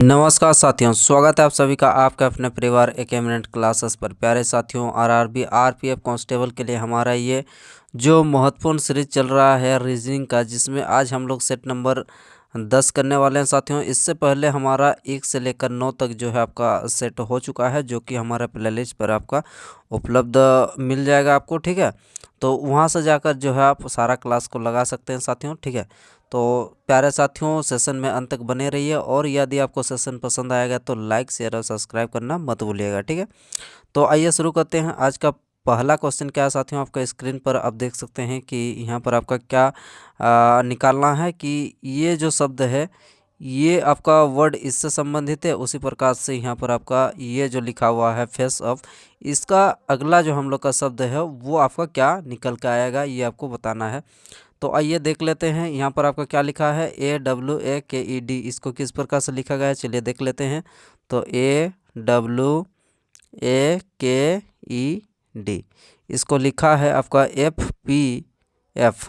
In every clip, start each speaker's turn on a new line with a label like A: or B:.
A: नमस्कार साथियों, स्वागत है आप सभी का आपके अपने परिवार एक एमिनेंट क्लासेस पर। प्यारे साथियों, आरआरबी आरपीएफ कांस्टेबल के लिए हमारा ये जो महत्वपूर्ण सीरीज चल रहा है रीजनिंग का, जिसमें आज हम लोग सेट नंबर 10 करने वाले हैं साथियों। इससे पहले हमारा 1 से लेकर 9 तक जो है आपका सेट हो चुका है, जो कि हमारा प्लेलिस्ट पर आपका उपलब्ध मिल जाएगा आपको, ठीक है। तो वहाँ से जाकर जो है आप सारा क्लास को लगा सकते हैं साथियों, ठीक है। तो प्यारे साथियों, सेशन में अंत तक बने रहिए और यदि आपको सेशन पसंद आएगा तो लाइक शेयर और सब्सक्राइब करना मत भूलिएगा, ठीक है। तो आइए शुरू करते हैं। आज का पहला क्वेश्चन क्या है साथियों, आपका स्क्रीन पर आप देख सकते हैं कि यहाँ पर आपका क्या निकालना है कि ये जो शब्द है ये आपका वर्ड इससे संबंधित है। उसी प्रकार से यहाँ पर आपका ये जो लिखा हुआ है फेस ऑफ, इसका अगला जो हम लोग का शब्द है वो आपका क्या निकल के आएगा, ये आपको बताना है। तो आइए देख लेते हैं। यहाँ पर आपका क्या लिखा है, AWAKED, इसको किस प्रकार से लिखा गया है चलिए देख लेते हैं। तो AWAKED इसको लिखा है आपका FPF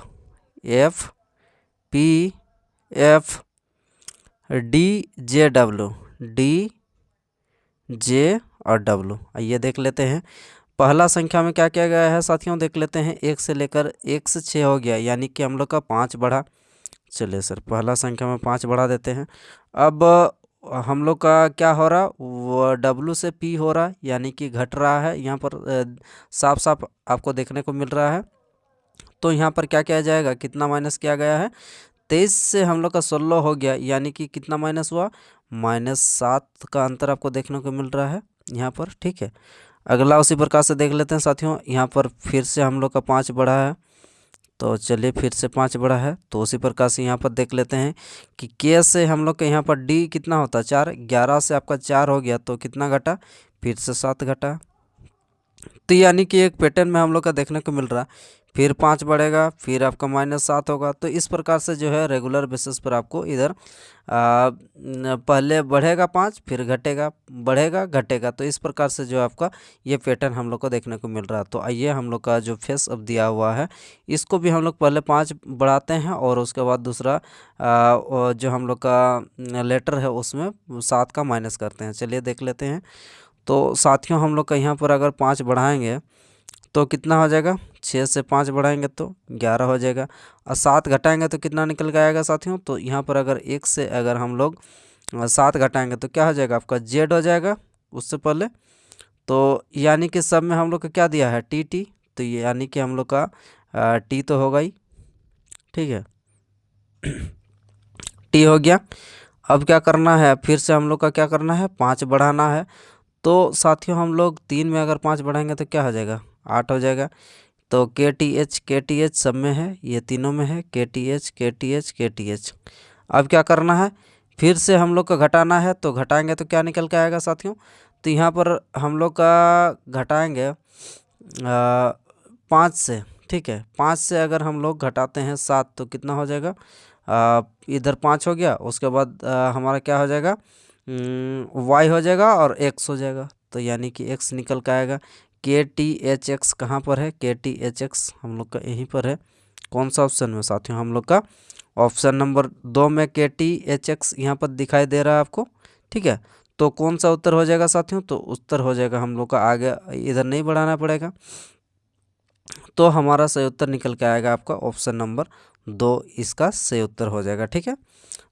A: और W। आइए देख लेते हैं। पहला संख्या में क्या किया गया है साथियों, देख लेते हैं। 1 से लेकर 1 से 6 हो गया, यानी कि हम लोग का 5 बढ़ा। चलिए सर, पहला संख्या में 5 बढ़ा देते हैं। अब हम लोग का क्या हो रहा, वो W से P हो रहा, यानी कि घट रहा है। यहाँ पर साफ साफ आपको देखने को मिल रहा है। तो यहाँ पर क्या किया जाएगा, कितना माइनस किया गया है, 23 से हम लोग का 16 हो गया, यानी कि कितना माइनस हुआ, -7 का अंतर आपको देखने को मिल रहा है यहाँ पर, ठीक है। अगला उसी प्रकार से देख लेते हैं साथियों। यहाँ पर फिर से हम लोग का 5 बढ़ा है, तो चलिए फिर से 5 बढ़ा है। तो उसी प्रकार से यहाँ पर देख लेते हैं कि के से हम लोग के यहाँ पर डी कितना होता है, 4। 11 से आपका 4 हो गया, तो कितना घटा, फिर से 7 घटा। तो यानी कि एक पैटर्न में हम लोग का देखने को मिल रहा, फिर 5 बढ़ेगा, फिर आपका -7 होगा। तो इस प्रकार से जो है रेगुलर बेसिस पर आपको इधर पहले बढ़ेगा 5, फिर घटेगा, बढ़ेगा घटेगा। तो इस प्रकार से जो आपका ये पैटर्न हम लोग को देखने को मिल रहा। तो आइए हम लोग का जो फेस अब दिया हुआ है, इसको भी हम लोग पहले 5 बढ़ाते हैं और उसके बाद दूसरा जो हम लोग का लेटर है उसमें 7 का माइनस करते हैं। चलिए देख लेते हैं। तो साथियों, हम लोग का यहाँ पर अगर 5 बढ़ाएंगे तो कितना हो जाएगा, 6 से 5 बढ़ाएंगे तो 11 हो जाएगा, और 7 घटाएंगे तो कितना निकल के आएगा साथियों। तो यहाँ पर अगर 1 से अगर हम लोग 7 घटाएंगे तो क्या हो जाएगा, आपका जेड हो जाएगा उससे पहले। तो यानी कि सब में हम लोग का क्या दिया है, टी। तो ये यानी कि हम लोग का टी तो होगा ही, ठीक है। टी हो गया। अब क्या करना है, फिर से हम लोग का क्या करना है, 5 बढ़ाना है। तो साथियों, हम लोग 3 में अगर 5 बढ़ाएंगे तो क्या हो जाएगा, 8 हो जाएगा। तो KTH सब में है, ये तीनों में है, KTH। अब क्या करना है, फिर से हम लोग का घटाना है। तो घटाएंगे तो क्या निकल के आएगा साथियों। तो यहाँ पर हम लोग का घटाएंगे 5 से, ठीक है। 5 से अगर हम लोग घटाते हैं 7 तो कितना हो जाएगा, इधर 5 हो गया, उसके बाद हमारा क्या हो जाएगा, y हो जाएगा और x हो जाएगा। तो यानी कि x निकल के आएगा। KTHX कहाँ पर है, KTHX हम लोग का यहीं पर है। कौन सा ऑप्शन में साथियों, हम लोग का ऑप्शन नंबर 2 में KTHX यहाँ पर दिखाई दे रहा है आपको, ठीक है। तो कौन सा उत्तर हो जाएगा साथियों, तो उत्तर हो जाएगा हम लोग का, आगे इधर नहीं बढ़ाना पड़ेगा। तो हमारा सही उत्तर निकल के आएगा आपका ऑप्शन नंबर 2, इसका सही उत्तर हो जाएगा, ठीक है।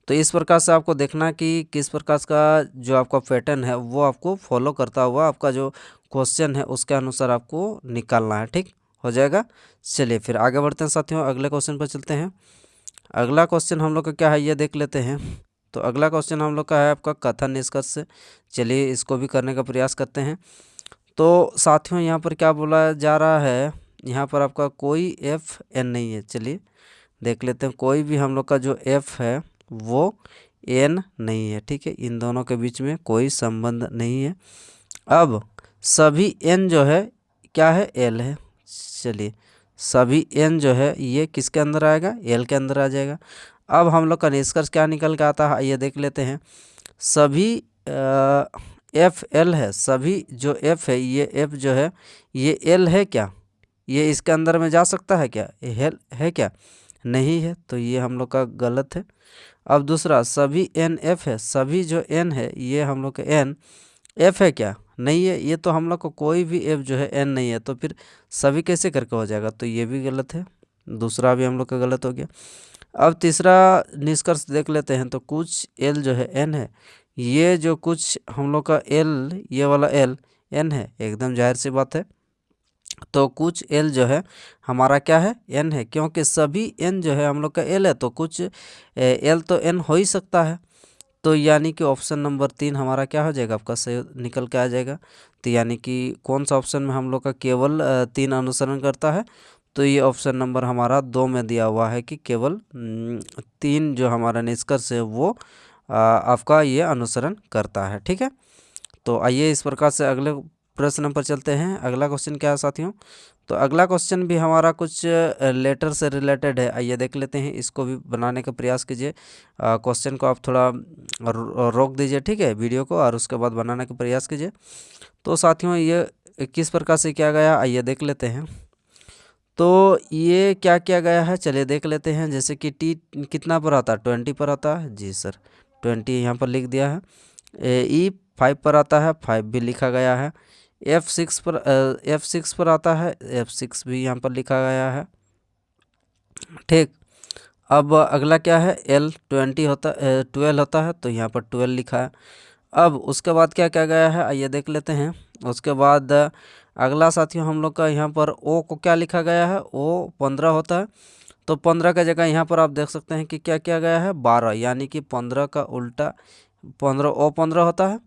A: तो इस प्रकार से आपको देखना कि किस प्रकार का जो आपका पैटर्न है वो आपको फॉलो करता हुआ आपका जो क्वेश्चन है उसके अनुसार आपको निकालना है, ठीक हो जाएगा। चलिए फिर आगे बढ़ते हैं साथियों, अगले क्वेश्चन पर चलते हैं। अगला क्वेश्चन हम लोग का क्या है, ये देख लेते हैं। तो अगला क्वेश्चन हम लोग का है आपका कथन निष्कर्ष से। चलिए इसको भी करने का प्रयास करते हैं। तो साथियों, यहाँ पर क्या बोला जा रहा है, यहाँ पर आपका कोई FN नहीं है। चलिए देख लेते हैं, कोई भी हम लोग का जो F है वो N नहीं है, ठीक है। इन दोनों के बीच में कोई संबंध नहीं है। अब सभी N जो है क्या है, L है। चलिए सभी N जो है ये किसके अंदर आएगा, L के अंदर आ जाएगा। अब हम लोग का निष्कर्ष क्या निकल के आता है, ये देख लेते हैं। सभी FL है, सभी जो F है, ये F जो है ये L है क्या, ये इसके अंदर में जा सकता है क्या, है क्या, नहीं है। तो ये हम लोग का गलत है। अब दूसरा सभी एन एफ है, सभी जो एन है ये हम लोग का एन एफ है क्या, नहीं है, ये तो हम लोग को कोई भी एफ जो है एन नहीं है, तो फिर सभी कैसे करके हो जाएगा, तो ये भी गलत है, दूसरा भी हम लोग का गलत हो गया। अब तीसरा निष्कर्ष देख लेते हैं, तो कुछ एल जो है एन है, ये जो कुछ हम लोग का एल, ये वाला एल एन है, एकदम जाहिर सी बात है, तो कुछ एल जो है हमारा क्या है, एन है, क्योंकि सभी एन जो है हम लोग का एल है, तो कुछ एल तो एन हो ही सकता है। तो यानी कि ऑप्शन नंबर 3 हमारा क्या हो जाएगा, आपका सही निकल के आ जाएगा। तो यानी कि कौन सा ऑप्शन में हम लोग का केवल 3 अनुसरण करता है, तो ये ऑप्शन नंबर हमारा 2 में दिया हुआ है कि केवल 3 जो हमारा निष्कर्ष है वो आपका ये अनुसरण करता है। ठीक है, तो आइए इस प्रकार से अगले प्रश्न पर चलते हैं। अगला क्वेश्चन क्या है साथियों, तो अगला क्वेश्चन भी हमारा कुछ लेटर से रिलेटेड है, आइए देख लेते हैं, इसको भी बनाने का प्रयास कीजिए। क्वेश्चन को आप थोड़ा रोक दीजिए, ठीक है, वीडियो को, और उसके बाद बनाने का प्रयास कीजिए। तो साथियों ये किस प्रकार से किया गया, आइए देख लेते हैं। तो ये क्या किया गया है, चलिए देख लेते हैं। जैसे कि टी कितना पर आता है, 20 पर आता है, जी सर 20 यहाँ पर लिख दिया है। ई 5 पर आता है, 5 भी लिखा गया है। F6 पर आता है, F6 भी यहाँ पर लिखा गया है। ठीक, अब अगला क्या है, L20 होता 12 होता है, तो यहाँ पर 12 लिखा है। अब उसके बाद क्या क्या गया है, आइए देख लेते हैं। उसके बाद अगला साथियों हम लोग का यहाँ पर O को क्या लिखा गया है, O 15 होता है, तो 15 का जगह यहाँ पर आप देख सकते हैं कि क्या किया गया है, 12, यानी कि 15 का उल्टा 15 O 15 होता है।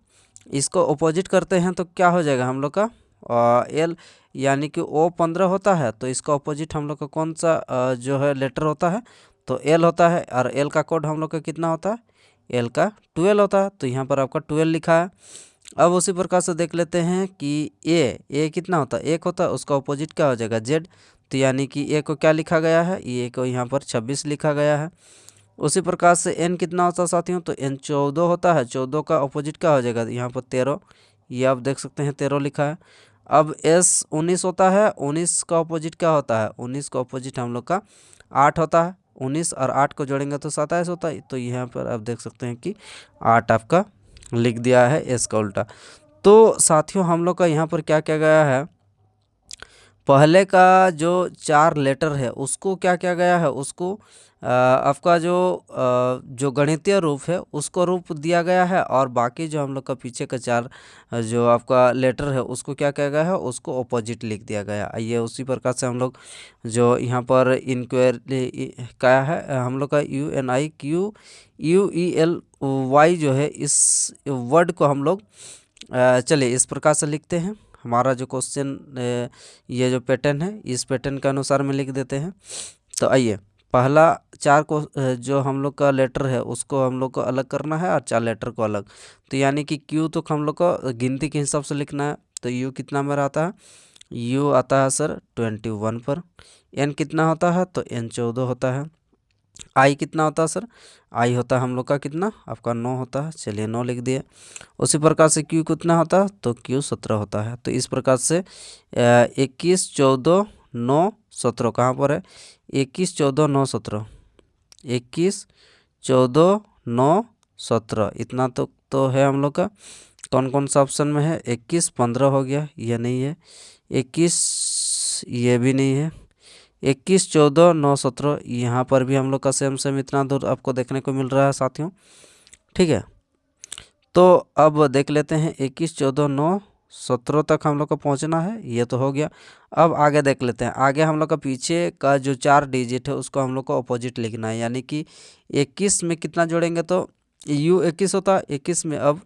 A: इसको अपोजिट करते हैं तो क्या हो जाएगा हम लोग का एल, यानी कि O 15 होता है, तो इसका अपोजिट हम लोग का कौन सा जो है लेटर होता है, तो एल होता है, और एल का कोड हम लोग का कितना होता है, एल का 12 होता है, तो यहाँ पर आपका 12 लिखा है। अब उसी प्रकार से देख लेते हैं कि ए कितना होता है, 1 होता है, उसका अपोजिट क्या हो जाएगा, जेड, तो यानी कि ए को क्या लिखा गया है, ए को यहाँ पर 26 लिखा गया है। उसी प्रकार से एन कितना होता है साथियों, तो एन 14 होता है, 14 का अपोजिट क्या हो जाएगा, यहाँ पर 13, ये आप देख सकते हैं 13 लिखा है। अब एस 19 होता है, 19 का अपोजिट क्या होता है, 19 का अपोजिट हम लोग का 8 होता है, 19 और 8 को जोड़ेंगे तो 27 होता है, तो यहाँ पर आप देख सकते हैं कि 8 आपका लिख दिया है एस का उल्टा। तो साथियों हम लोग का यहाँ पर क्या क्या गया है, पहले का जो 4 लेटर है उसको क्या किया गया है, उसको आपका जो गणितीय रूप है उसको रूप दिया गया है, और बाकी जो हम लोग का पीछे का 4 जो आपका लेटर है उसको क्या किया गया है, उसको ऑपोजिट लिख दिया गया। आइए उसी प्रकार से हम लोग जो यहाँ पर इंक्वायरी क्या है, हम लोग का UNIQUELY जो है, इस वर्ड को हम लोग चलिए इस प्रकार से लिखते हैं। हमारा जो क्वेश्चन ये जो पैटर्न है, इस पैटर्न के अनुसार में लिख देते हैं। तो आइए पहला 4 को जो हम लोग का लेटर है उसको हम लोग को अलग करना है, और 4 लेटर को अलग, तो यानी कि क्यू तो हम लोग को गिनती के हिसाब से लिखना है। तो यू कितना मेरा आता है, यू आता है सर 21 पर। एन कितना होता है, तो एन 14 होता है। आई कितना होता है सर, आई होता है हम लोग का कितना, आपका 9 होता है, चलिए 9 लिख दिए। उसी प्रकार से क्यू कितना होता है, तो क्यू 17 होता है। तो इस प्रकार से 21 14 9 17 कहाँ पर है, 21 14 9 17, 21 14 9 17, इतना तो है हम लोग का। कौन कौन सा ऑप्शन में है, 21 15 हो गया, ये नहीं है, 21 ये भी नहीं है, 21 14 9 17 यहाँ पर भी हम लोग का सेम इतना दूर आपको देखने को मिल रहा है साथियों। ठीक है, तो अब देख लेते हैं 21 14 9 17 तक हम लोग को पहुँचना है, ये तो हो गया। अब आगे देख लेते हैं, आगे हम लोग का पीछे का जो 4 डिजिट है उसको हम लोग को अपोजिट लिखना है, यानी कि 21 में कितना जोड़ेंगे, तो यू 21 होता है, 21 में अब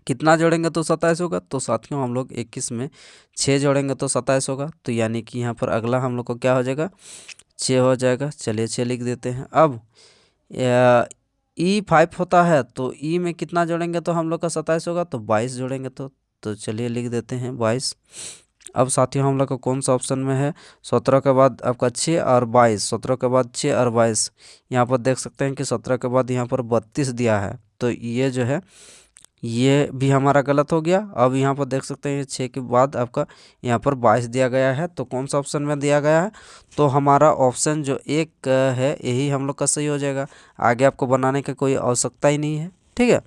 A: कितना जोड़ेंगे तो 27 होगा, तो साथियों हम लोग 21 में 6 जोड़ेंगे तो 27 होगा, तो यानी कि यहाँ पर अगला हम लोग को क्या हो जाएगा, 6 हो जाएगा। चलिए 6 लिख देते हैं। अब E5 होता है, तो ई में कितना जोड़ेंगे तो हम लोग का 27 होगा, तो 22 जोड़ेंगे तो चलिए लिख देते हैं 22। अब साथियों हम लोग का कौन सा ऑप्शन में है, 17 के बाद आपका 6 और 22, 17 के बाद 6 और 22, यहाँ पर देख सकते हैं कि 17 के बाद यहाँ पर 32 दिया है, तो ये जो है ये भी हमारा गलत हो गया। अब यहाँ पर देख सकते हैं 6 के बाद आपका यहाँ पर 22 दिया गया है, तो कौन सा ऑप्शन में दिया गया है, तो हमारा ऑप्शन जो एक है यही हम लोग का सही हो जाएगा। आगे आपको बनाने की कोई आवश्यकता ही नहीं है, ठीक है।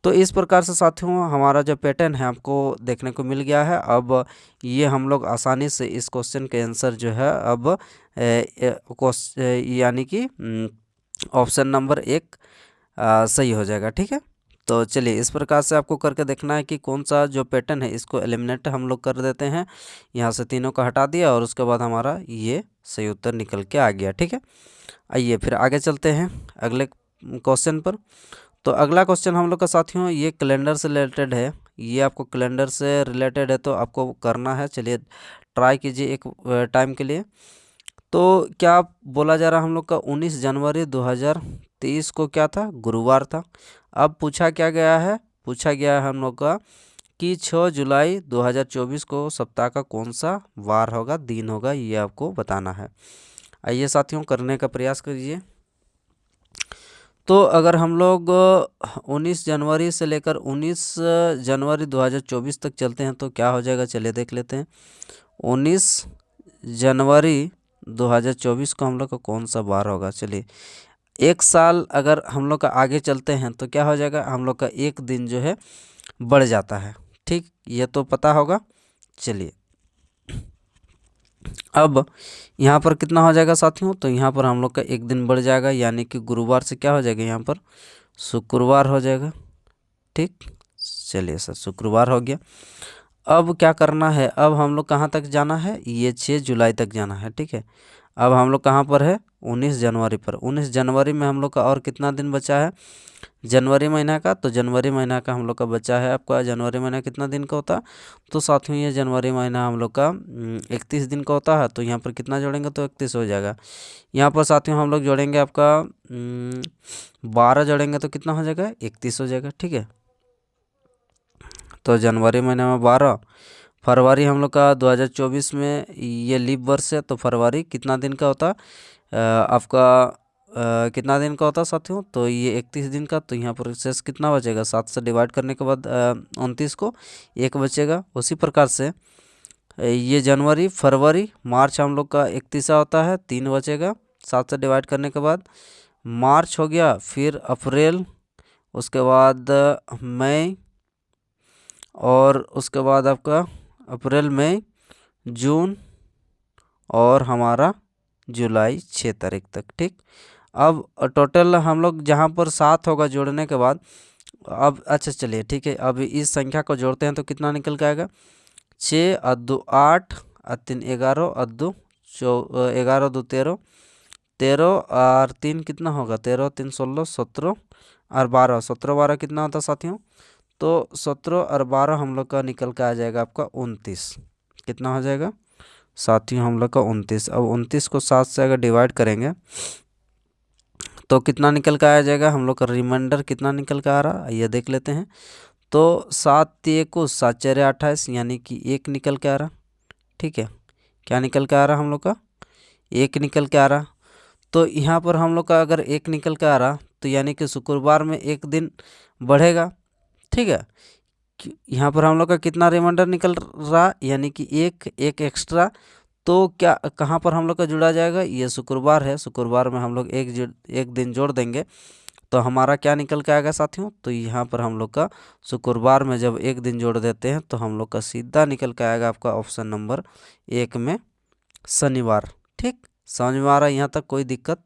A: तो इस प्रकार से साथियों हमारा जो पैटर्न है आपको देखने को मिल गया है। अब ये हम लोग आसानी से इस क्वेश्चन के आंसर जो है अब यानी कि ऑप्शन नंबर 1 सही हो जाएगा, ठीक है। तो चलिए इस प्रकार से आपको करके देखना है कि कौन सा जो पैटर्न है इसको एलिमिनेट हम लोग कर देते हैं। यहाँ से तीनों का हटा दिया और उसके बाद हमारा ये सही उत्तर निकल के आ गया, ठीक है। आइए फिर आगे चलते हैं अगले क्वेश्चन पर। तो अगला क्वेश्चन हम लोग का साथियों ये कैलेंडर से रिलेटेड है। ये आपको कैलेंडर से रिलेटेड है तो आपको करना है। चलिए ट्राई कीजिए एक टाइम के लिए। तो क्या बोला जा रहा हम लोग का 19 जनवरी 2023 को क्या था, गुरुवार था। अब पूछा क्या गया है, पूछा गया है हम लोग का कि 6 जुलाई 2024 को सप्ताह का कौन सा वार होगा, दिन होगा, ये आपको बताना है। आइए साथियों करने का प्रयास करिए। तो अगर हम लोग 19 जनवरी से लेकर 19 जनवरी 2024 तक चलते हैं तो क्या हो जाएगा, चलिए देख लेते हैं। 19 जनवरी 2024 को हम लोग का कौन सा वार होगा। चलिए एक साल अगर हम लोग का आगे चलते हैं तो क्या हो जाएगा, हम लोग का एक दिन जो है बढ़ जाता है, ठीक, ये तो पता होगा। चलिए अब यहाँ पर कितना हो जाएगा साथियों, तो यहाँ पर हम लोग का एक दिन बढ़ जाएगा, यानी कि गुरुवार से क्या हो जाएगा, यहाँ पर शुक्रवार हो जाएगा, ठीक। चलिए सर शुक्रवार हो गया। अब क्या करना है, अब हम लोग कहाँ तक जाना है, ये 6 जुलाई तक जाना है, ठीक है। अब हम लोग कहाँ पर है, 19 जनवरी पर। 19 जनवरी में हम लोग का और कितना दिन बचा है, जनवरी महीना का। तो जनवरी महीना का हम लोग का बचा है आपका, जनवरी महीना कितना दिन का होता है, तो साथियों ये जनवरी महीना हम लोग का 31 दिन का होता है। तो यहाँ पर कितना जोड़ेंगे तो 31 हो जाएगा। यहाँ पर साथियों हम लोग जोड़ेंगे आपका 12 जोड़ेंगे तो कितना हो जाएगा, 31 हो जाएगा, ठीक है। तो जनवरी महीने में 12, फरवरी हम लोग का 2024 में ये लीप वर्ष है, तो फरवरी कितना दिन का होता आपका कितना दिन का होता साथियों, तो ये 31 दिन का। तो यहाँ पर शेष कितना बचेगा, 7 से डिवाइड करने के बाद 29 को 1 बचेगा। उसी प्रकार से ये जनवरी, फरवरी, मार्च हम लोग का 31 होता है, 3 बचेगा 7 से डिवाइड करने के बाद। मार्च हो गया, फिर अप्रैल, उसके बाद मई, और उसके बाद आपका अप्रैल, मई, जून और हमारा जुलाई 6 तारीख तक, ठीक। अब टोटल हम लोग जहाँ पर 7 होगा जोड़ने के बाद, अब अच्छा चलिए ठीक है, अब इस संख्या को जोड़ते हैं तो कितना निकल के आएगा, 6 और 2 8 और 3 11 और 2 11 2 13, 13 और 3 कितना होगा, 13 3 16, 17 और 12, 17 12 कितना होता साथियों, तो 17 और 12 हम लोग का निकल के आ जाएगा आपका 29। कितना हो जाएगा साथियों, हम लोग का 29। अब 29 को 7 से अगर डिवाइड करेंगे तो कितना निकल के आ जाएगा, हम लोग का रिमाइंडर कितना निकल के आ रहा है ये देख लेते हैं। तो 7 3 को 7 4 28, यानी कि 1 निकल के आ रहा, ठीक है। क्या निकल के आ रहा हम लोग का, 1 निकल के आ रहा। तो यहाँ पर हम लोग का अगर 1 निकल के आ रहा तो यानी कि शुक्रवार में 1 दिन बढ़ेगा, ठीक है। यहाँ पर हम लोग का कितना रिमाइंडर निकल रहा, यानी कि एक एक्स्ट्रा। तो क्या कहाँ पर हम लोग का जुड़ा जाएगा, ये शुक्रवार है, शुक्रवार में हम लोग एक दिन जोड़ देंगे तो हमारा क्या निकल के आएगा साथियों, तो यहाँ पर हम लोग का शुक्रवार में जब एक दिन जोड़ देते हैं तो हम लोग का सीधा निकल के आएगा आपका ऑप्शन नंबर 1 में शनिवार, ठीक। समझ में आ रहा है, यहाँ तक कोई दिक्कत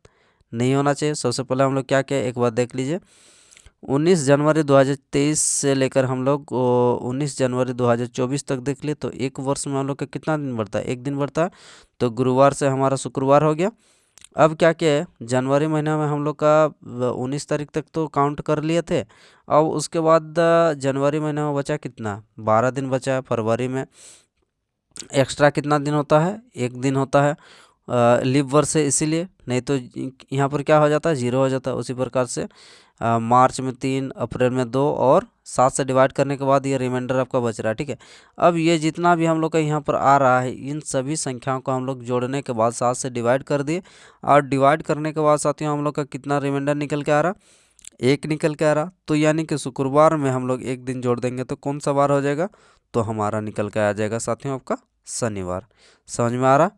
A: नहीं होना चाहिए। सबसे पहले हम लोग क्या किया एक बार देख लीजिए। 19 जनवरी 2023 से लेकर हम लोग 19 जनवरी 2024 तक देख लिए, तो एक वर्ष में हम लोग का कितना दिन बढ़ता है, एक दिन बढ़ता है। तो गुरुवार से हमारा शुक्रवार हो गया। अब क्या क्या है, जनवरी महीना में हम लोग का 19 तारीख तक तो काउंट कर लिए थे। अब उसके बाद जनवरी महीना में बचा कितना, 12 दिन बचा है। फरवरी में एक्स्ट्रा कितना दिन होता है, एक दिन होता है, लीप वर्ष है इसीलिए, नहीं तो यहाँ पर क्या हो जाता है, 0 हो जाता है। उसी प्रकार से मार्च में 3, अप्रैल में 2 और 7 से डिवाइड करने के बाद ये रिमाइंडर आपका बच रहा है, ठीक है। अब ये जितना भी हम लोग का यहाँ पर आ रहा है इन सभी संख्याओं को हम लोग जोड़ने के बाद 7 से डिवाइड कर दिए, और डिवाइड करने के बाद साथियों हम लोग का कितना रिमाइंडर निकल के आ रहा, एक निकल के आ रहा, तो यानी कि शुक्रवार में हम लोग एक दिन जोड़ देंगे तो कौन सा वार हो जाएगा, तो हमारा निकल के आ जाएगा साथियों आपका शनिवार। समझ में आ रहा।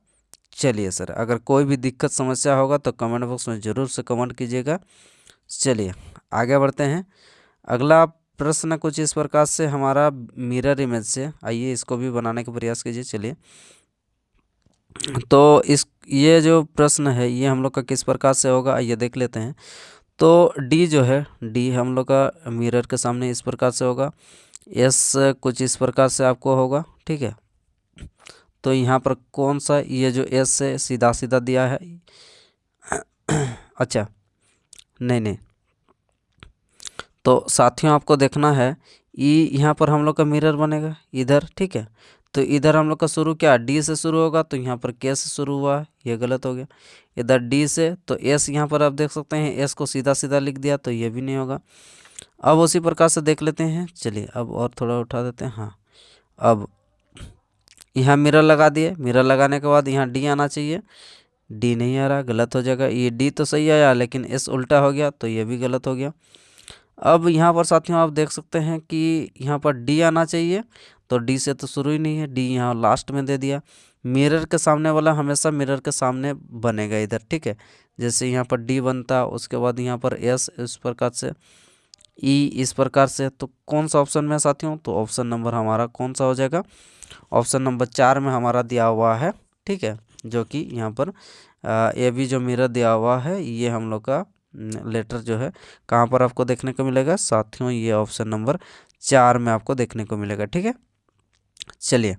A: चलिए सर, अगर कोई भी दिक्कत समस्या होगा तो कमेंट बॉक्स में ज़रूर से कमेंट कीजिएगा। चलिए आगे बढ़ते हैं। अगला प्रश्न कुछ इस प्रकार से हमारा मिरर इमेज से, आइए इसको भी बनाने का प्रयास कीजिए। चलिए, तो इस ये जो प्रश्न है ये हम लोग का किस प्रकार से होगा, आइए देख लेते हैं। तो डी जो है, डी हम लोग का मिरर के सामने इस प्रकार से होगा। एस कुछ इस प्रकार से आपको होगा, ठीक है। तो यहाँ पर कौन सा, ये जो एस से सीधा सीधा दिया है अच्छा, नहीं, तो साथियों आपको देखना है, ई यहाँ पर हम लोग का मिरर बनेगा इधर, ठीक है। तो इधर हम लोग का शुरू क्या डी से शुरू होगा, तो यहाँ पर के से शुरू हुआ, ये गलत हो गया। इधर डी से, तो एस यहाँ पर आप देख सकते हैं, एस को सीधा सीधा लिख दिया तो ये भी नहीं होगा। अब उसी प्रकार से देख लेते हैं। चलिए अब और थोड़ा उठा देते हैं। हाँ, अब यहाँ मिरर लगा दिए, मिरर लगाने के बाद यहाँ डी आना चाहिए, डी नहीं आ रहा, गलत हो जाएगा। ये डी तो सही आया लेकिन एस उल्टा हो गया तो ये भी गलत हो गया। अब यहाँ पर साथियों आप देख सकते हैं कि यहाँ पर डी आना चाहिए, तो डी से तो शुरू ही नहीं है, डी यहाँ लास्ट में दे दिया। मिरर के सामने वाला हमेशा मिरर के सामने बनेगा इधर, ठीक है। जैसे यहाँ पर डी बनता, उसके बाद यहाँ पर एस इस प्रकार से, ई इस प्रकार से। तो कौन सा ऑप्शन में साथियों, तो ऑप्शन नंबर हमारा कौन सा हो जाएगा, ऑप्शन नंबर 4 में हमारा दिया हुआ है, ठीक है। जो कि यहाँ पर ये भी जो मिरर दिया हुआ है ये हम लोग का लेटर जो है कहाँ पर आपको देखने को मिलेगा साथियों, ये ऑप्शन नंबर 4 में आपको देखने को मिलेगा, ठीक है। चलिए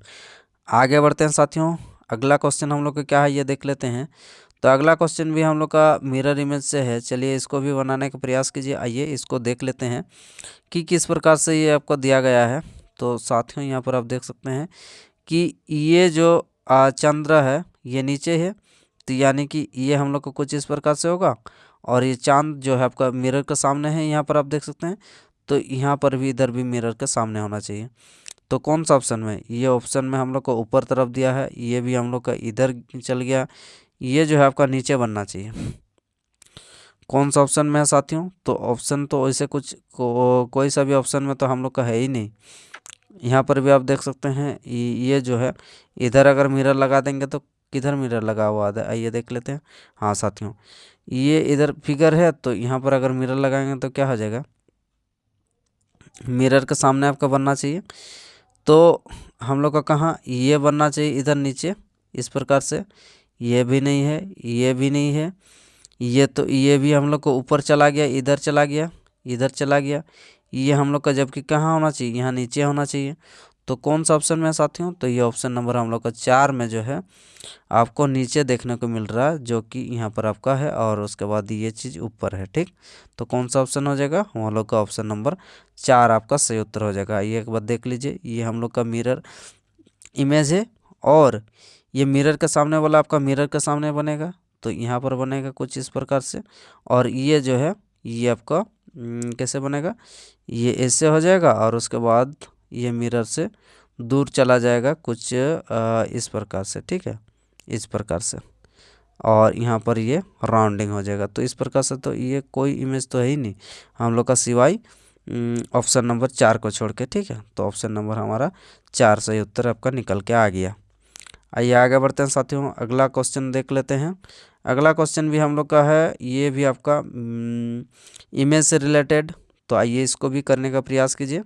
A: आगे बढ़ते हैं साथियों। अगला क्वेश्चन हम लोग का क्या है ये देख लेते हैं। तो अगला क्वेश्चन भी हम लोग का मिरर इमेज से है। चलिए इसको भी बनाने का प्रयास कीजिए। आइए इसको देख लेते हैं कि किस प्रकार से ये आपको दिया गया है। तो साथियों यहाँ पर आप देख सकते हैं कि ये जो चंद्र है ये नीचे है, तो यानी कि ये हम लोग को कुछ इस प्रकार से होगा। और ये चांद जो है आपका मिरर के सामने है, यहाँ पर आप देख सकते हैं। तो यहाँ पर भी इधर भी मिरर के सामने होना चाहिए। तो कौन सा ऑप्शन में, ये ऑप्शन में हम लोग को ऊपर तरफ दिया है, ये भी हम लोग का इधर चल गया, ये जो है आपका नीचे बनना चाहिए। कौन सा ऑप्शन में है साथियों, तो ऑप्शन तो वैसे कुछ कोई सा भी ऑप्शन में तो हम लोग का है ही नहीं। यहाँ पर भी आप देख सकते हैं ये जो है इधर अगर मिरर लगा देंगे तो किधर मिरर लगा हुआ है, आइए देख लेते हैं। हाँ साथियों, ये इधर फिगर है, तो यहाँ पर अगर मिरर लगाएंगे तो क्या हो जाएगा, मिरर के सामने आपका बनना चाहिए। तो हम लोग का कहाँ ये बनना चाहिए, इधर नीचे इस प्रकार से। ये भी नहीं है, ये भी नहीं है, ये तो ये भी हम लोग को ऊपर चला गया, इधर चला गया, इधर चला गया। ये हम लोग का जबकि कहाँ होना चाहिए, यहाँ नीचे होना चाहिए। तो कौन सा ऑप्शन में है साथियों, तो ये ऑप्शन नंबर हम लोग का 4 में जो है आपको नीचे देखने को मिल रहा है, जो कि यहाँ पर आपका है, और उसके बाद ये चीज़ ऊपर है, ठीक। तो कौन सा ऑप्शन हो जाएगा, हम लोग का ऑप्शन नंबर 4 आपका सही उत्तर हो जाएगा। ये एक बार देख लीजिए, ये हम लोग का मिरर इमेज है, और ये मिरर के सामने वाला आपका मिरर के सामने बनेगा, तो यहाँ पर बनेगा कुछ इस प्रकार से। और ये जो है ये आपका कैसे बनेगा, ये ऐसे हो जाएगा, और उसके बाद ये मिरर से दूर चला जाएगा कुछ इस प्रकार से, ठीक है, इस प्रकार से। और यहाँ पर ये राउंडिंग हो जाएगा। तो इस प्रकार से तो ये कोई इमेज तो है ही नहीं हम लोग का, सिवाय ऑप्शन नंबर 4 को छोड़ के, ठीक है। तो ऑप्शन नंबर हमारा 4 सही उत्तर आपका निकल के आ गया। आइए आगे बढ़ते हैं साथियों, अगला क्वेश्चन देख लेते हैं। अगला क्वेश्चन भी हम लोग का है, ये भी आपका इमेज से रिलेटेड। तो आइए इसको भी करने का प्रयास कीजिए।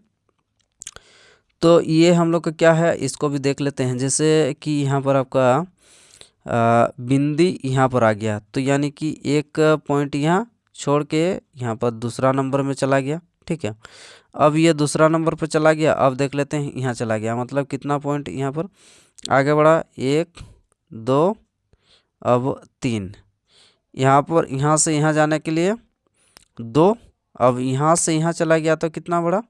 A: तो ये हम लोग का क्या है, इसको भी देख लेते हैं। जैसे कि यहाँ पर आपका बिंदी यहाँ पर आ गया, तो यानी कि एक पॉइंट यहाँ छोड़ के यहाँ पर दूसरा नंबर में चला गया, ठीक है। अब ये दूसरा नंबर पर चला गया, अब देख लेते हैं यहाँ चला गया, मतलब कितना पॉइंट यहाँ पर आगे बढ़ा, 1 2 अब 3। यहाँ पर यहाँ से यहाँ जाने के लिए 2, अब यहाँ से यहाँ चला गया तो कितना बढ़ा,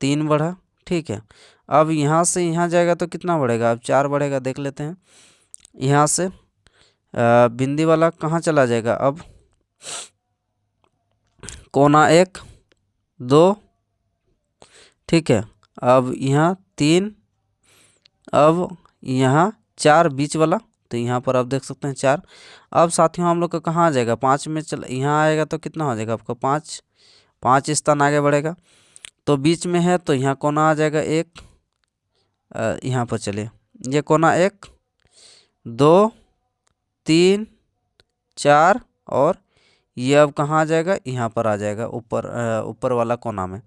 A: 3 बढ़ा, ठीक है। अब यहाँ से यहाँ जाएगा तो कितना बढ़ेगा, अब 4 बढ़ेगा, देख लेते हैं। यहाँ से बिंदी वाला कहाँ चला जाएगा, अब कोना 1 2, ठीक है। अब यहाँ 3, अब यहाँ 4 बीच वाला, तो यहाँ पर आप देख सकते हैं 4। अब साथियों हम लोग का कहाँ आ जाएगा, 5 में चल यहाँ आएगा तो कितना हो जाएगा आपका 5, 5 स्थान आगे बढ़ेगा। तो बीच में है तो यहाँ कोना आ जाएगा एक, यहाँ पर चलिए ये कोना 1 2 3 4 और ये अब कहाँ आ जाएगा, यहाँ पर आ जाएगा ऊपर, ऊपर वाला कोना में।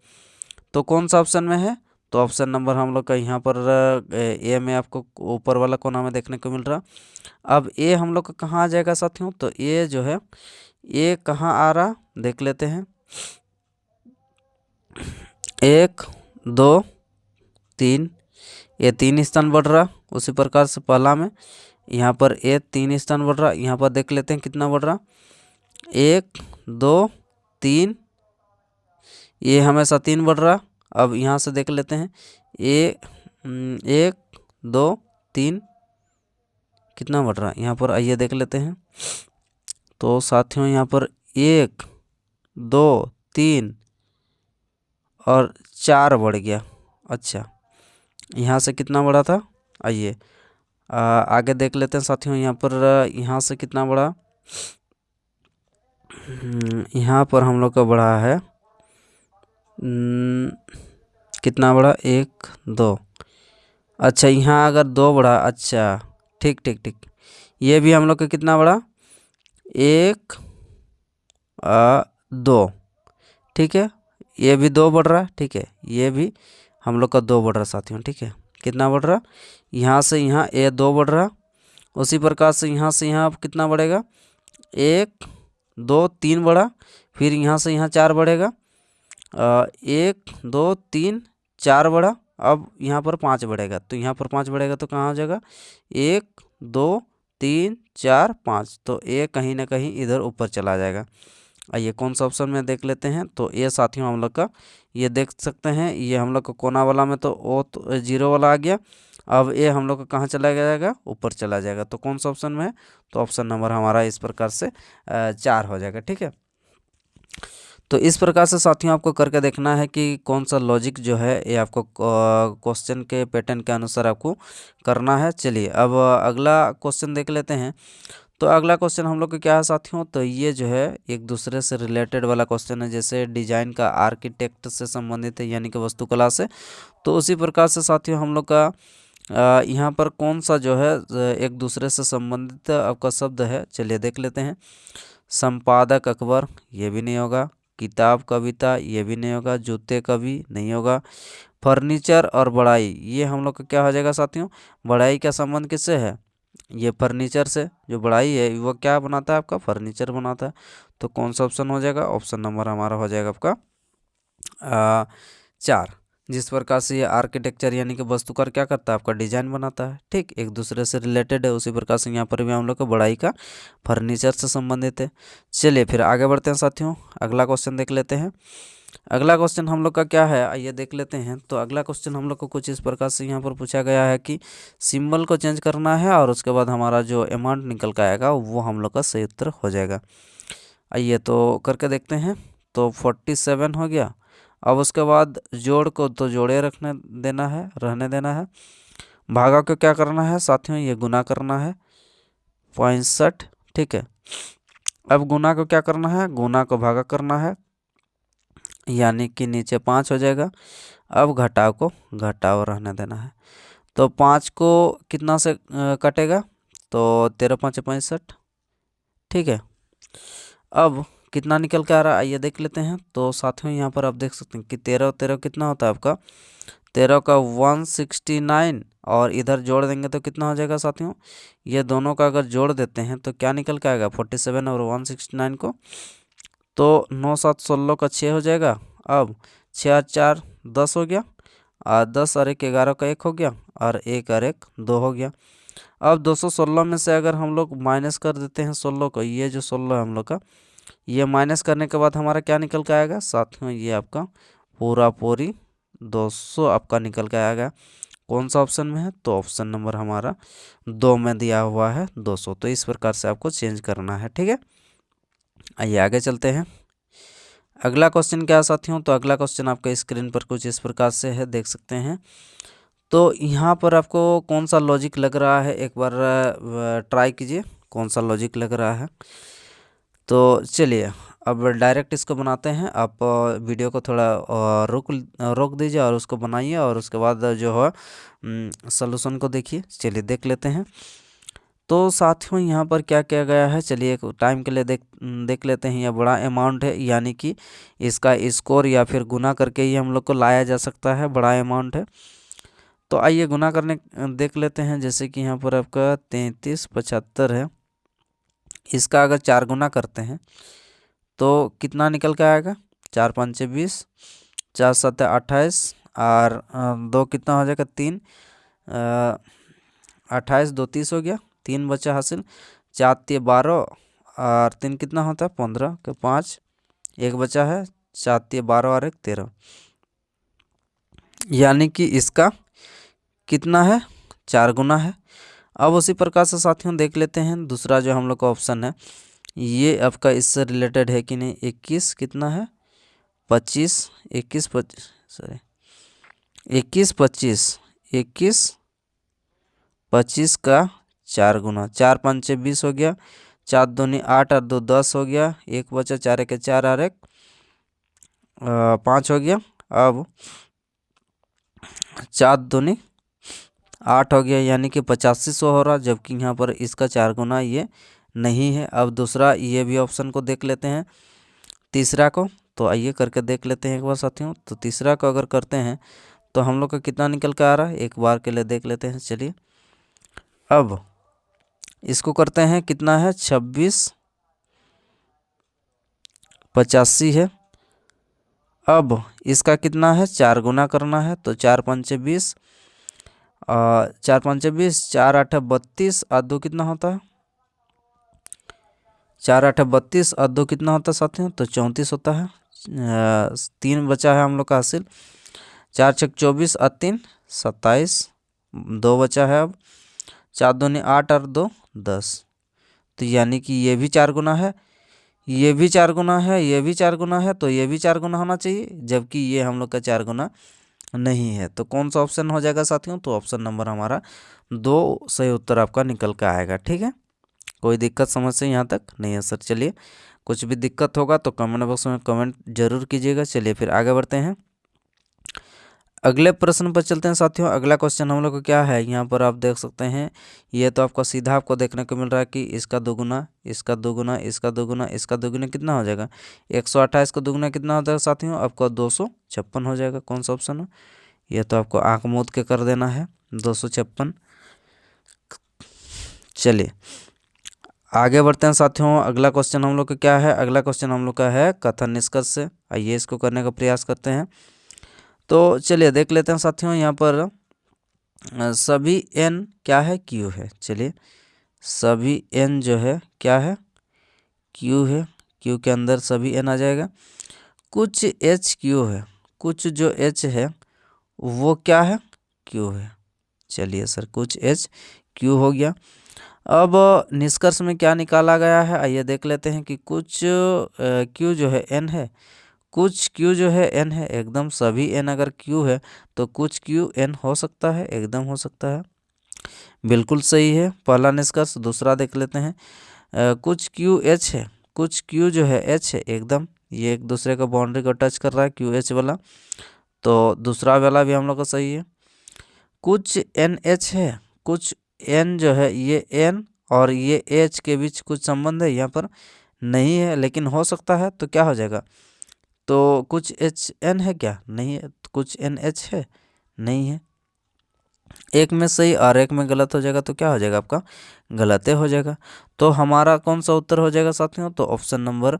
A: तो कौन सा ऑप्शन में है, तो ऑप्शन नंबर हम लोग का यहाँ पर ए में आपको ऊपर वाला कोना में देखने को मिल रहा। अब ए हम लोग का कहाँ आ जाएगा साथियों, तो ए जो है ए कहाँ आ रहा देख लेते हैं। 1 2 3, ये 3 स्थान बढ़ रहा। उसी प्रकार से पहला में यहाँ पर ए 3 स्थान बढ़ रहा। यहाँ पर देख लेते हैं कितना बढ़ रहा, 1 2 3, ये हमेशा 3 बढ़ रहा। अब यहाँ से देख लेते हैं ए 1 2 3 कितना बढ़ रहा, यहाँ पर आइए देख लेते हैं। तो साथियों यहाँ पर 1 2 3 और 4 बढ़ गया। अच्छा, यहाँ से कितना बढ़ा था, आइए आगे देख लेते हैं साथियों। यहाँ पर यहाँ से कितना बढ़ा, यहाँ पर हम लोग का बढ़ा है कितना बढ़ा, 1 2। अच्छा, यहाँ अगर 2 बढ़ा, अच्छा ठीक ठीक ठीक, ये भी हम लोग का कितना बढ़ा, 1 2, ठीक है, ये भी 2 बढ़ रहा, ठीक है, ये भी हम लोग का 2 बढ़ रहा साथियों, ठीक है। कितना बढ़ रहा, यहाँ से यहाँ ए 2 बढ़ रहा। उसी प्रकार से यहाँ कितना बढ़ेगा, 1 2 3 बढ़ा, फिर यहाँ से यहाँ 4 बढ़ेगा, 1 2 3 4 बढ़ा। अब यहाँ पर 5 बढ़ेगा, तो यहाँ पर 5 बढ़ेगा तो कहाँ हो जाएगा, 1 2 3 4 5, तो ए कहीं ना कहीं इधर ऊपर चला जाएगा। आइए कौन सा ऑप्शन में देख लेते हैं। तो ये साथियों हम लोग का, ये देख सकते हैं, ये हम लोग का कोना वाला में तो ओ तो 0 वाला आ गया। अब ये हम लोग का कहाँ चला जाएगा, ऊपर चला जाएगा। तो कौन सा ऑप्शन में है, तो ऑप्शन नंबर हमारा इस प्रकार से 4 हो जाएगा, ठीक है। तो इस प्रकार से साथियों आपको करके देखना है कि कौन सा लॉजिक जो है ये आपको क्वेश्चन के पैटर्न के अनुसार आपको करना है। चलिए अब अगला क्वेश्चन देख लेते हैं। तो अगला क्वेश्चन हम लोग का क्या है साथियों, तो ये जो है एक दूसरे से रिलेटेड वाला क्वेश्चन है। जैसे डिजाइन का आर्किटेक्ट से संबंधित है, यानी कि वास्तुकला से। तो उसी प्रकार से साथियों हम लोग का यहाँ पर कौन सा जो है एक दूसरे से संबंधित आपका शब्द है, चलिए देख लेते हैं। संपादक अकबर, ये भी नहीं होगा। किताब कविता, ये भी नहीं होगा। जूते कभी नहीं होगा। फर्नीचर और बढ़ाई, ये हम लोग का क्या हो जाएगा साथियों, बढ़ाई का संबंध किससे है, ये फर्नीचर से। जो बढ़ाई है वो क्या बनाता है, आपका फर्नीचर बनाता है। तो कौन सा ऑप्शन हो जाएगा, ऑप्शन नंबर हमारा हो जाएगा आपका 4। जिस प्रकार से ये आर्किटेक्चर यानी कि वास्तुकार क्या करता है, आपका डिजाइन बनाता है, ठीक, एक दूसरे से रिलेटेड है। उसी प्रकार से यहाँ पर भी हम लोग का बढ़ाई का फर्नीचर से संबंधित है। चलिए फिर आगे बढ़ते हैं साथियों, अगला क्वेश्चन देख लेते हैं। अगला क्वेश्चन हम लोग का क्या है, आइए देख लेते हैं। तो अगला क्वेश्चन हम लोग को कुछ इस प्रकार से यहाँ पर पूछा गया है कि सिंबल को चेंज करना है और उसके बाद हमारा जो अमाउंट निकल कर आएगा वो हम लोग का सही उत्तर हो जाएगा। आइए तो करके देखते हैं। तो 47 हो गया। अब उसके बाद जोड़ को तो जोड़े रहने देना है। भागा को क्या करना है साथियों, ये गुना करना है 65, ठीक है। अब गुना को क्या करना है, गुना को भागा करना है, यानी कि नीचे 5 हो जाएगा। अब घटाव को घटाव रहने देना है। तो 5 को कितना से कटेगा, तो 13 5 65, ठीक है। अब कितना निकल के आ रहा है, आइए देख लेते हैं। तो साथियों यहाँ पर आप देख सकते हैं कि 13 13 कितना होता है आपका, 13 का 169, और इधर जोड़ देंगे तो कितना हो जाएगा साथियों, ये दोनों का अगर जोड़ देते हैं तो क्या निकल के आएगा, 47 और 169 को। तो 9 7 16 का 6 हो जाएगा। अब 6 और 4 10 हो गया, और 10 और 1 11 का 1 हो गया, और 1 और 1 2 हो गया। अब 216 में से अगर हम लोग माइनस कर देते हैं 16 को, ये जो 16 है हम लोग का, ये माइनस करने के बाद हमारा क्या निकल के आएगा साथियों, ये आपका पूरी 200 आपका निकल के आएगा। कौन सा ऑप्शन में है, तो ऑप्शन नंबर हमारा 2 में दिया हुआ है 200। तो इस प्रकार से आपको चेंज करना है, ठीक है। आइए आगे चलते हैं। अगला क्वेश्चन क्या है साथियों, तो अगला क्वेश्चन आपका स्क्रीन पर कुछ इस प्रकार से है, देख सकते हैं। तो यहाँ पर आपको कौन सा लॉजिक लग रहा है, एक बार ट्राई कीजिए कौन सा लॉजिक लग रहा है। तो चलिए अब डायरेक्ट इसको बनाते हैं। आप वीडियो को थोड़ा रोक दीजिए और उसको बनाइए, और उसके बाद जो है सलूशन को देखिए। चलिए देख लेते हैं। तो साथियों यहाँ पर क्या किया गया है, चलिए एक टाइम के लिए देख लेते हैं। यह बड़ा अमाउंट है, यानी कि इसका स्कोर या फिर गुना करके ही हम लोग को लाया जा सकता है, बड़ा अमाउंट है। तो आइए गुना करने देख लेते हैं। जैसे कि यहाँ पर आपका 3375 है, इसका अगर 4 गुना करते हैं तो कितना निकल के आएगा, 4 पंचे 20, 4 सत्ते 28, और 2 कितना हो जाएगा 3, 28 2 30 हो गया, 3 बचा हासिल, 4 ते 12, और 3 कितना होता है 15 के 5, 1 बचा है, 4 ते 12 और 1 13, यानी कि इसका कितना है 4 गुना है। अब उसी प्रकार से साथियों देख लेते हैं दूसरा जो हम लोग का ऑप्शन है, ये आपका इससे रिलेटेड है कि नहीं। 21 कितना है 25, 21 सॉरी 21 25, 21 25 का 4 गुना, 4 पंचे 20 हो गया, 4 दूनी 8 और 2 10 हो गया, 1 बचा, 4 1 4 और 1 5 हो गया। अब 4 दूनी 8 हो गया, यानी कि 8500 हो रहा, जबकि यहाँ पर इसका 4 गुना ये नहीं है। अब दूसरा ये भी ऑप्शन को देख लेते हैं, तीसरा को। तो आइए करके देख लेते हैं एक बार साथियों। तो तीसरा को अगर करते हैं तो हम लोग का कितना निकल कर आ रहा है, एक बार के लिए देख लेते हैं। चलिए अब इसको करते हैं, कितना है 26 85 है। अब इसका कितना है 4 गुना करना है, तो 4 पंचे 20, 4 पंचे 20, 4 8 32 और 2 कितना होता है, 4 8 32 और 2 कितना होता है साथियों, तो 34 होता है। 3 बचा है हम लोग का हासिल, 4 6 24 और 3 27, 2 बचा है। अब 4 दूनी 8 और 2 10, तो यानी कि ये भी 4 गुना है, ये भी 4 गुना है, ये भी 4 गुना है, तो ये भी 4 गुना होना चाहिए, जबकि ये हम लोग का 4 गुना नहीं है। तो कौन सा ऑप्शन हो जाएगा साथियों, तो ऑप्शन नंबर हमारा 2 सही उत्तर आपका निकल कर आएगा। ठीक है, कोई दिक्कत समस्या यहाँ तक नहीं है सर। चलिए कुछ भी दिक्कत होगा तो कमेंट बॉक्स में कमेंट जरूर कीजिएगा। चलिए फिर आगे बढ़ते हैं, अगले प्रश्न पर चलते हैं साथियों। अगला क्वेश्चन हम लोग को क्या है, यहाँ पर आप देख सकते हैं, ये तो आपका सीधा आपको देखने को मिल रहा है कि इसका दोगुना, इसका दोगुना, इसका दोगुना, इसका दोगुना कितना हो जाएगा 128 का दोगुना कितना होता है साथियों, आपका 256 हो जाएगा। कौन सा ऑप्शन है, ये तो आपको आंख मूंद के कर देना है 256। चलिए आगे बढ़ते हैं साथियों। अगला क्वेश्चन हम लोग का क्या है, अगला क्वेश्चन हम लोग का है कथन निष्कर्ष से। आइए इसको करने का प्रयास करते हैं। तो चलिए देख लेते हैं साथियों, यहाँ पर सभी n क्या है q है। चलिए सभी n जो है क्या है q है, q के अंदर सभी n आ जाएगा। कुछ h q है, कुछ जो h है वो क्या है q है। चलिए सर कुछ h q हो गया। अब निष्कर्ष में क्या निकाला गया है, आइए देख लेते हैं कि कुछ q जो है n है, कुछ q जो है n है, एकदम सभी n अगर q है तो कुछ q n हो सकता है, एकदम हो सकता है, बिल्कुल सही है पहला निष्कर्ष। दूसरा देख लेते हैं, कुछ q h है, कुछ q जो है h है, एकदम ये एक दूसरे का बाउंड्री को टच कर रहा है q h वाला, तो दूसरा वाला भी हम लोग का सही है। कुछ n h है, कुछ n जो है ये n और ये h के बीच कुछ संबंध है, यहाँ पर नहीं है लेकिन हो सकता है, तो क्या हो जाएगा, तो कुछ एच एन है क्या, नहीं है, तो कुछ एन एच है, नहीं है, एक में सही और एक में गलत हो जाएगा, तो क्या हो जाएगा आपका गलत हो जाएगा। तो हमारा कौन सा उत्तर हो जाएगा साथियों, तो ऑप्शन नंबर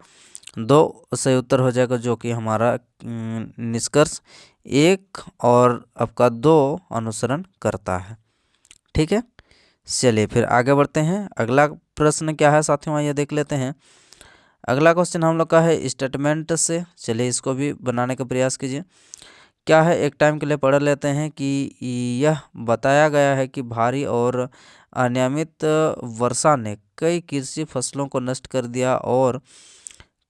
A: 2 सही उत्तर हो जाएगा, जो कि हमारा निष्कर्ष 1 और आपका 2 अनुसरण करता है। ठीक है, चलिए फिर आगे बढ़ते हैं। अगला प्रश्न क्या है साथियों, आइए देख लेते हैं। अगला क्वेश्चन हम लोग का है स्टेटमेंट से। चलिए इसको भी बनाने का प्रयास कीजिए। क्या है, एक टाइम के लिए पढ़ लेते हैं कि यह बताया गया है कि भारी और अनियमित वर्षा ने कई कृषि फसलों को नष्ट कर दिया और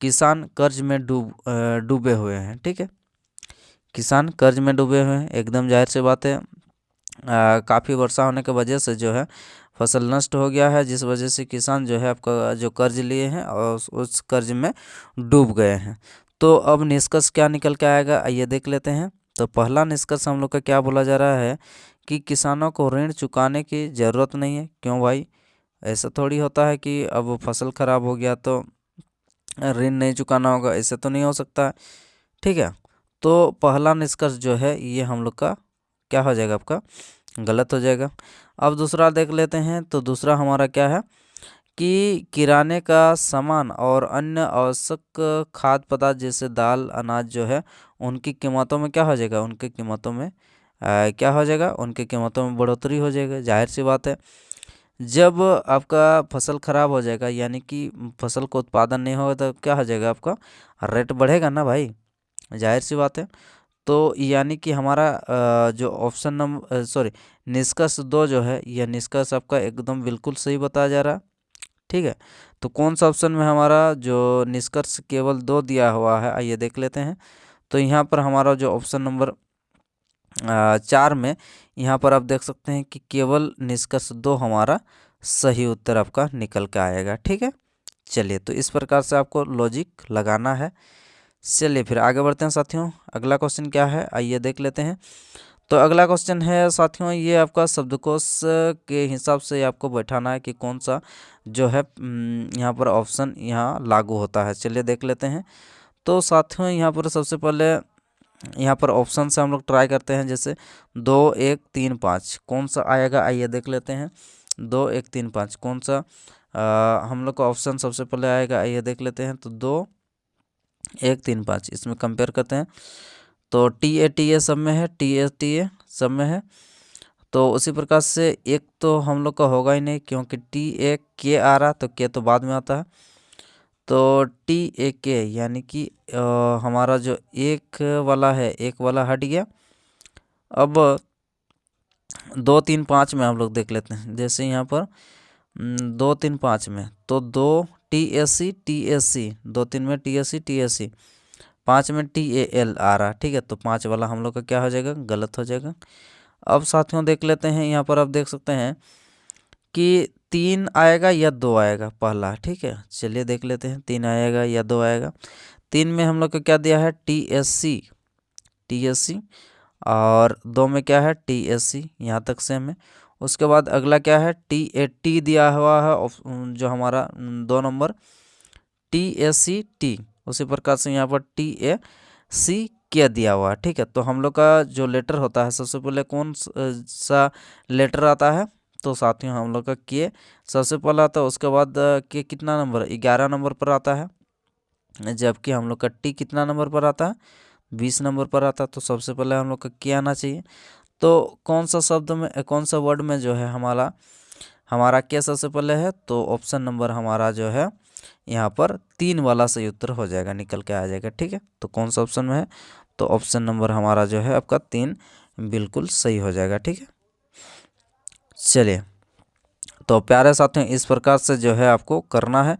A: किसान कर्ज में डूबे हुए हैं। ठीक है, किसान कर्ज में डूबे हुए हैं, एकदम जाहिर सी बात है, काफ़ी वर्षा होने की वजह से जो है फसल नष्ट हो गया है, जिस वजह से किसान जो है आपका जो कर्ज लिए हैं और उस कर्ज में डूब गए हैं। तो अब निष्कर्ष क्या निकल के आएगा, आइए देख लेते हैं। तो पहला निष्कर्ष हम लोग का क्या बोला जा रहा है कि किसानों को ऋण चुकाने की ज़रूरत नहीं है। क्यों भाई, ऐसा थोड़ी होता है कि अब फसल खराब हो गया तो ऋण नहीं चुकाना होगा, ऐसे तो नहीं हो सकता है। ठीक है, तो पहला निष्कर्ष जो है ये हम लोग का क्या हो जाएगा, आपका गलत हो जाएगा। अब दूसरा देख लेते हैं। तो दूसरा हमारा क्या है कि किराने का सामान और अन्य आवश्यक खाद्य पदार्थ जैसे दाल अनाज जो है उनकी कीमतों में क्या हो जाएगा, उनकी कीमतों में क्या हो जाएगा, उनकी कीमतों में बढ़ोतरी हो जाएगा। जाहिर सी बात है, जब आपका फसल खराब हो जाएगा यानी कि फसल को उत्पादन नहीं होगा तो क्या हो जाएगा, आपका रेट बढ़ेगा ना भाई, जाहिर सी बात है। तो यानी कि हमारा जो ऑप्शन नंबर सॉरी निष्कर्ष 2 जो है यह निष्कर्ष आपका एकदम बिल्कुल सही बताया जा रहा है। ठीक है, तो कौन सा ऑप्शन में हमारा जो निष्कर्ष केवल 2 दिया हुआ है, आइए देख लेते हैं। तो यहाँ पर हमारा जो ऑप्शन नंबर 4 में यहाँ पर आप देख सकते हैं कि केवल निष्कर्ष 2 हमारा सही उत्तर आपका निकल के आएगा। ठीक है, चलिए तो इस प्रकार से आपको लॉजिक लगाना है। चलिए फिर आगे बढ़ते हैं साथियों। अगला क्वेश्चन क्या है, आइए देख लेते हैं। तो अगला क्वेश्चन है साथियों, ये आपका शब्दकोश के हिसाब से आपको बैठाना है कि कौन सा जो है यहाँ पर ऑप्शन यहाँ लागू होता है। चलिए देख लेते हैं। तो साथियों यहाँ पर सबसे पहले यहाँ पर ऑप्शन से हम लोग ट्राई करते हैं, जैसे 2 1 3 5 कौन सा आएगा, आइए देख लेते हैं। 2 1 3 5 कौन सा हम लोग का ऑप्शन सबसे पहले आएगा, आइए देख लेते हैं। तो 2 1 3 5 इसमें कंपेयर करते हैं। तो टी ए सब में है, टी ए सब में है। तो उसी प्रकार से एक तो हम लोग का होगा ही नहीं, क्योंकि टी ए के आ रहा तो के तो बाद में आता है। तो टी ए के यानी कि हमारा जो एक वाला है, एक वाला हट गया। अब 2 3 5 में हम लोग देख लेते हैं। जैसे यहाँ पर 2 3 5 में तो 2 टी ए सी 2 3 में टी ए सी 5 में टी ए एल आ रहा। ठीक है, तो 5 वाला हम लोग का क्या हो जाएगा, गलत हो जाएगा। अब साथियों देख लेते हैं, यहाँ पर आप देख सकते हैं कि 3 आएगा या 2 आएगा पहला। ठीक है, चलिए देख लेते हैं 3 आएगा या 2 आएगा। 3 में हम लोग को क्या दिया है, टी एस सी और 2 में क्या है, टी एस सी, यहाँ तक सेम है। उसके बाद अगला क्या है, टी दिया हुआ है जो हमारा 2 number T S C T, उसी प्रकार से यहाँ पर टी ए सी के दिया हुआ है। ठीक है, तो हम लोग का जो लेटर होता है सबसे पहले कौन सा लेटर आता है, तो साथियों हम लोग का के सबसे पहले आता है। उसके बाद के कितना नंबर, 11 नंबर पर आता है, जबकि हम लोग का टी कितना नंबर पर आता है, 20 नंबर पर आता है। तो सबसे पहले हम लोग का के आना चाहिए। तो कौन सा शब्द में, कौन सा वर्ड में जो है हमारा के सबसे पहले है, तो ऑप्शन नंबर हमारा जो है यहाँ पर 3 वाला सही उत्तर हो जाएगा, निकल के आ जाएगा। ठीक है, तो कौन सा ऑप्शन में है, तो ऑप्शन नंबर हमारा जो है आपका 3 बिल्कुल सही हो जाएगा। ठीक है, चलिए तो प्यारे साथियों इस प्रकार से जो है आपको करना है।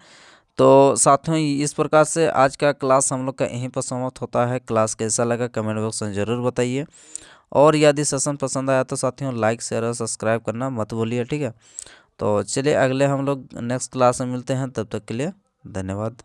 A: तो साथियों इस प्रकार से आज का क्लास हम लोग का यहीं पर समाप्त होता है। क्लास कैसा लगा कमेंट बॉक्स में ज़रूर बताइए, और यदि सेशन पसंद आया तो साथियों लाइक शेयर और सब्सक्राइब करना मत भूलिए। ठीक है, तो चलिए अगले हम लोग नेक्स्ट क्लास में मिलते हैं, तब तक के लिए धन्यवाद।